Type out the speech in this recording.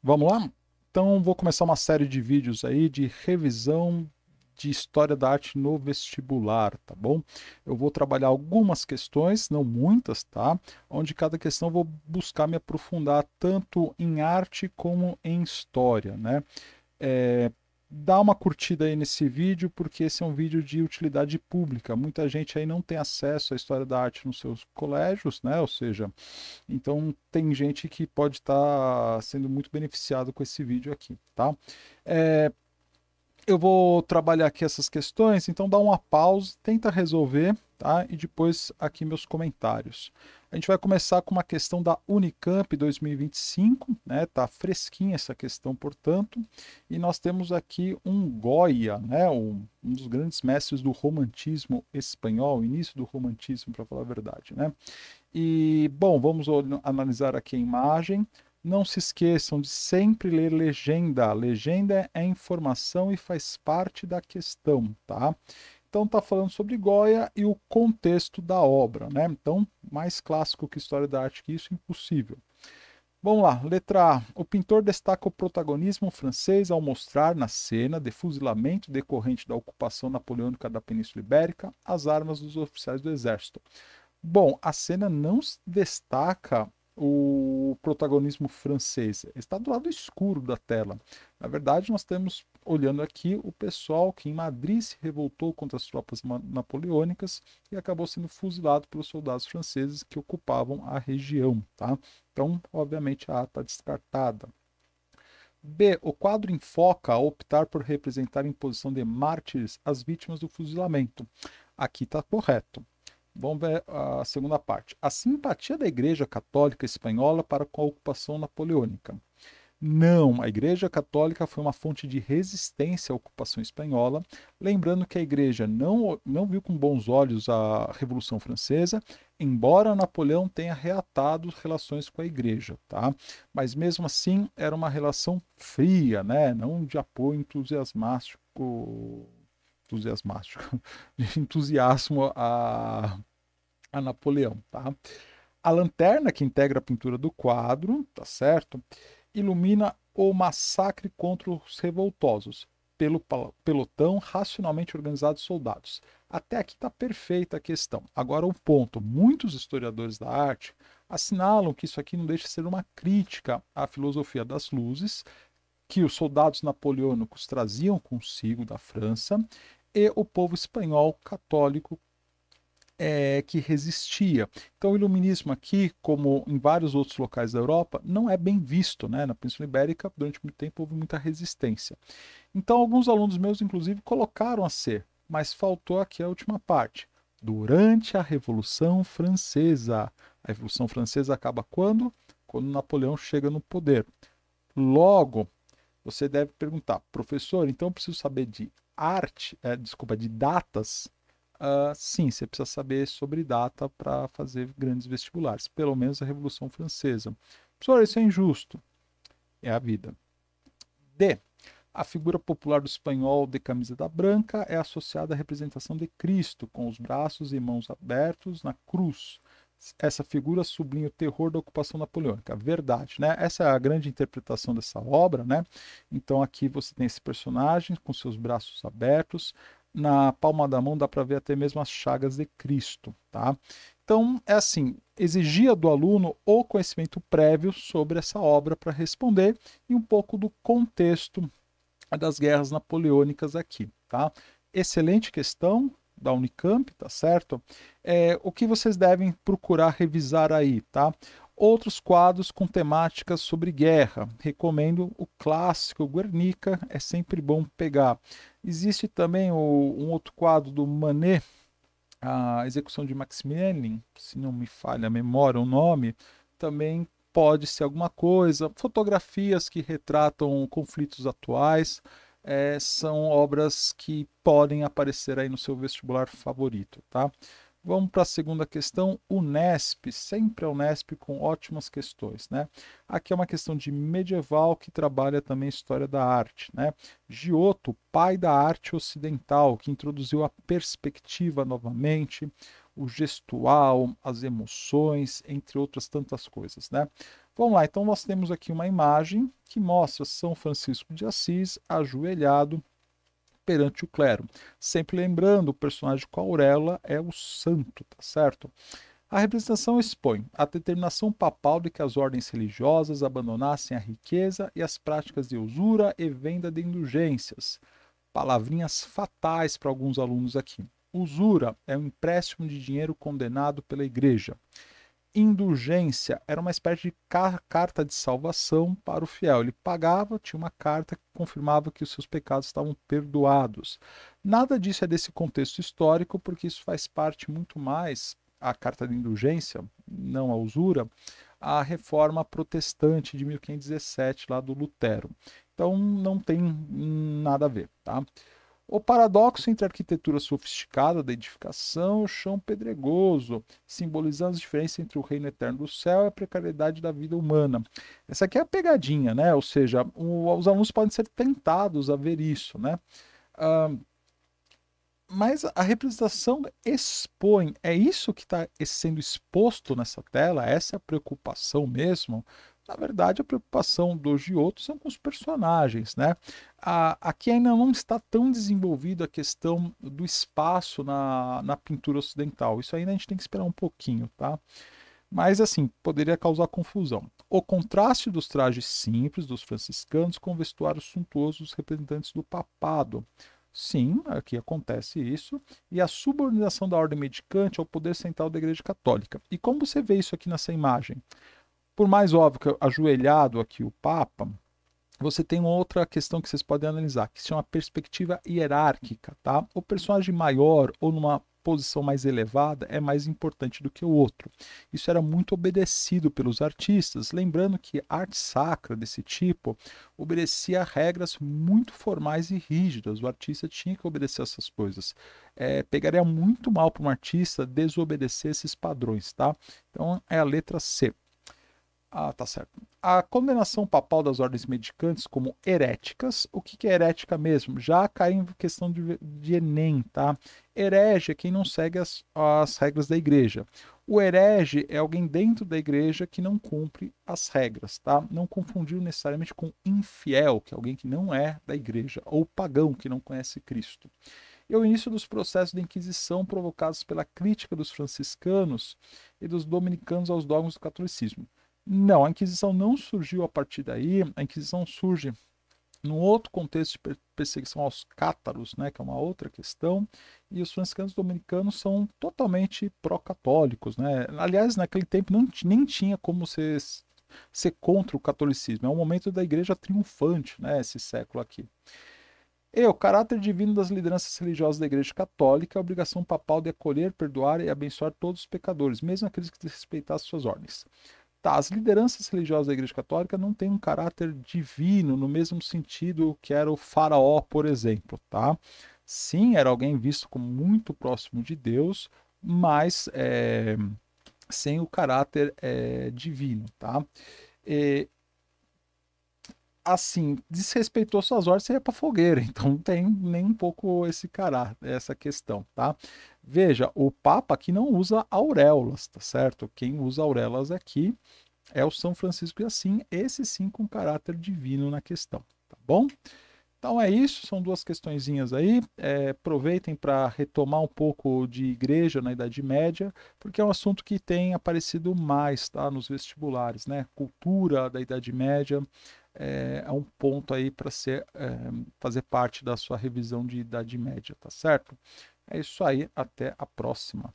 Vamos lá? Então, vou começar uma série de vídeos aí de revisão de História da Arte no vestibular, tá bom? Eu vou trabalhar algumas questões, não muitas, tá? Onde cada questão eu vou buscar me aprofundar tanto em arte como em história, né? É, dá uma curtida aí nesse vídeo, porque esse é um vídeo de utilidade pública. Muita gente aí não tem acesso à história da arte nos seus colégios, né? Ou seja, então tem gente que pode estar sendo muito beneficiado com esse vídeo aqui, tá? É, eu vou trabalhar aqui essas questões, então dá uma pausa, tenta resolver, tá? E depois aqui meus comentários. A gente vai começar com uma questão da Unicamp 2025, né? Tá fresquinha essa questão, portanto. E nós temos aqui um Goya, né? Um dos grandes mestres do romantismo espanhol, início do romantismo, para falar a verdade, né? E, bom, vamos analisar aqui a imagem. Não se esqueçam de sempre ler legenda. Legenda é informação e faz parte da questão, tá? Então tá falando sobre Goya e o contexto da obra, né? Então, mais clássico que história da arte que isso, impossível. Vamos lá, letra A. O pintor destaca o protagonismo francês ao mostrar na cena de fuzilamento decorrente da ocupação napoleônica da Península Ibérica as armas dos oficiais do exército. Bom, a cena não destaca o protagonismo francês, está do lado escuro da tela. Na verdade, nós temos, olhando aqui, o pessoal que em Madrid se revoltou contra as tropas napoleônicas e acabou sendo fuzilado pelos soldados franceses que ocupavam a região, tá? Então, obviamente, a A está descartada. B. O quadro enfoca a optar por representar em posição de mártires as vítimas do fuzilamento. Aqui está correto. Vamos ver a segunda parte. A simpatia da Igreja Católica Espanhola para com a ocupação napoleônica. Não, a Igreja Católica foi uma fonte de resistência à ocupação espanhola, lembrando que a Igreja não viu com bons olhos a Revolução Francesa, embora Napoleão tenha reatado relações com a Igreja, tá? Mas mesmo assim era uma relação fria, né? Não de apoio entusiasmático, de entusiasmo a Napoleão, tá? A lanterna que integra a pintura do quadro, tá certo? Ilumina o massacre contra os revoltosos pelo pelotão racionalmente organizado de soldados. Até aqui está perfeita a questão. Agora o ponto. Muitos historiadores da arte assinalam que isso aqui não deixa de ser uma crítica à filosofia das luzes que os soldados napoleônicos traziam consigo da França e o povo espanhol católico que resistia. Então, o iluminismo aqui, como em vários outros locais da Europa, não é bem visto, né? Na Península Ibérica, durante muito tempo, houve muita resistência. Então, alguns alunos meus, inclusive, colocaram a ser, mas faltou aqui a última parte. Durante a Revolução Francesa. A Revolução Francesa acaba quando? Quando Napoleão chega no poder. Logo, você deve perguntar, professor, então eu preciso saber de de datas. Sim, você precisa saber sobre data para fazer grandes vestibulares, pelo menos a Revolução Francesa. Professor, isso é injusto. É a vida. D. A figura popular do espanhol de camiseta branca é associada à representação de Cristo, com os braços e mãos abertos na cruz. Essa figura sublinha o terror da ocupação napoleônica. Verdade, né? Essa é a grande interpretação dessa obra, né? Então aqui você tem esse personagem com seus braços abertos. Na palma da mão dá para ver até mesmo as chagas de Cristo, tá? Então, é assim, exigia do aluno o conhecimento prévio sobre essa obra para responder e um pouco do contexto das guerras napoleônicas aqui, tá? Excelente questão da Unicamp, tá certo? O que vocês devem procurar revisar aí, tá? Outros quadros com temáticas sobre guerra. Recomendo o clássico Guernica, é sempre bom pegar. Existe também um outro quadro do Manet, a execução de Maximilien, se não me falha a memória o nome, também pode ser alguma coisa. Fotografias que retratam conflitos atuais são obras que podem aparecer aí no seu vestibular favorito, tá? Vamos para a segunda questão, Unesp, sempre a Unesp com ótimas questões, né? Aqui é uma questão de medieval que trabalha também história da arte, né? Giotto, pai da arte ocidental, que introduziu a perspectiva novamente, o gestual, as emoções, entre outras tantas coisas, né? Vamos lá, então nós temos aqui uma imagem que mostra São Francisco de Assis ajoelhado perante o clero. Sempre lembrando, o personagem com a auréola é o santo, tá certo? A representação expõe a determinação papal de que as ordens religiosas abandonassem a riqueza e as práticas de usura e venda de indulgências. Palavrinhas fatais para alguns alunos aqui. Usura é um empréstimo de dinheiro condenado pela igreja. Indulgência era uma espécie de carta de salvação para o fiel. Ele pagava, tinha uma carta que confirmava que os seus pecados estavam perdoados. Nada disso é desse contexto histórico, porque isso faz parte muito mais, a carta de indulgência, não a usura, a reforma protestante de 1517, lá do Lutero. Então não tem nada a ver, tá? O paradoxo entre a arquitetura sofisticada da edificação e o chão pedregoso, simbolizando as diferenças entre o reino eterno do céu e a precariedade da vida humana. Essa aqui é a pegadinha, né? Ou seja, os alunos podem ser tentados a ver isso, né? Mas a representação expõe, é isso que está sendo exposto nessa tela, essa é a preocupação mesmo. Na verdade, a preocupação dos Giotto são com os personagens, né? Aqui ainda não está tão desenvolvida a questão do espaço na pintura ocidental. Isso ainda a gente tem que esperar um pouquinho, tá? Mas, assim, poderia causar confusão. O contraste dos trajes simples dos franciscanos com o vestuário suntuoso dos representantes do papado. Sim, aqui acontece isso. E a subordinação da ordem mendicante ao poder central da Igreja Católica. E como você vê isso aqui nessa imagem? Por mais óbvio que ajoelhado aqui o Papa, você tem uma outra questão que vocês podem analisar, que se chama perspectiva hierárquica, tá? O personagem maior ou numa posição mais elevada é mais importante do que o outro. Isso era muito obedecido pelos artistas, lembrando que arte sacra desse tipo obedecia a regras muito formais e rígidas. O artista tinha que obedecer essas coisas. Pegaria muito mal para um artista desobedecer esses padrões, tá? Então é a letra C. Ah, tá certo. A condenação papal das ordens mendicantes como heréticas, o que é herética mesmo? Já cai em questão de Enem, tá? Herege é quem não segue as regras da igreja. O herege é alguém dentro da igreja que não cumpre as regras, tá? Não confundir necessariamente com infiel, que é alguém que não é da igreja, ou pagão, que não conhece Cristo. E o início dos processos de Inquisição provocados pela crítica dos franciscanos e dos dominicanos aos dogmas do catolicismo. Não, a Inquisição não surgiu a partir daí, a Inquisição surge num outro contexto de perseguição aos cátaros, né, que é uma outra questão, e os franciscanos dominicanos são totalmente pró-católicos, né? Aliás, naquele tempo nem tinha como ser contra o catolicismo, é um momento da igreja triunfante, né, esse século aqui. E o caráter divino das lideranças religiosas da Igreja Católica, a obrigação papal de acolher, perdoar e abençoar todos os pecadores, mesmo aqueles que desrespeitassem suas ordens. Tá, as lideranças religiosas da Igreja Católica não têm um caráter divino no mesmo sentido que era o faraó, por exemplo, tá? Sim, era alguém visto como muito próximo de Deus, mas sem o caráter divino, tá? E, assim, desrespeitou suas ordens, você ia para fogueira, então não tem nem um pouco esse caráter, essa questão, tá? Veja, o Papa aqui não usa auréolas, tá certo? Quem usa auréolas aqui é o São Francisco de Assis, esse sim com caráter divino na questão, tá bom? Então é isso, são duas questõezinhas aí. Aproveitem para retomar um pouco de igreja na Idade Média, porque é um assunto que tem aparecido mais, tá, nos vestibulares, né? Cultura da Idade Média é um ponto aí para fazer parte da sua revisão de Idade Média, tá certo? É isso aí, até a próxima.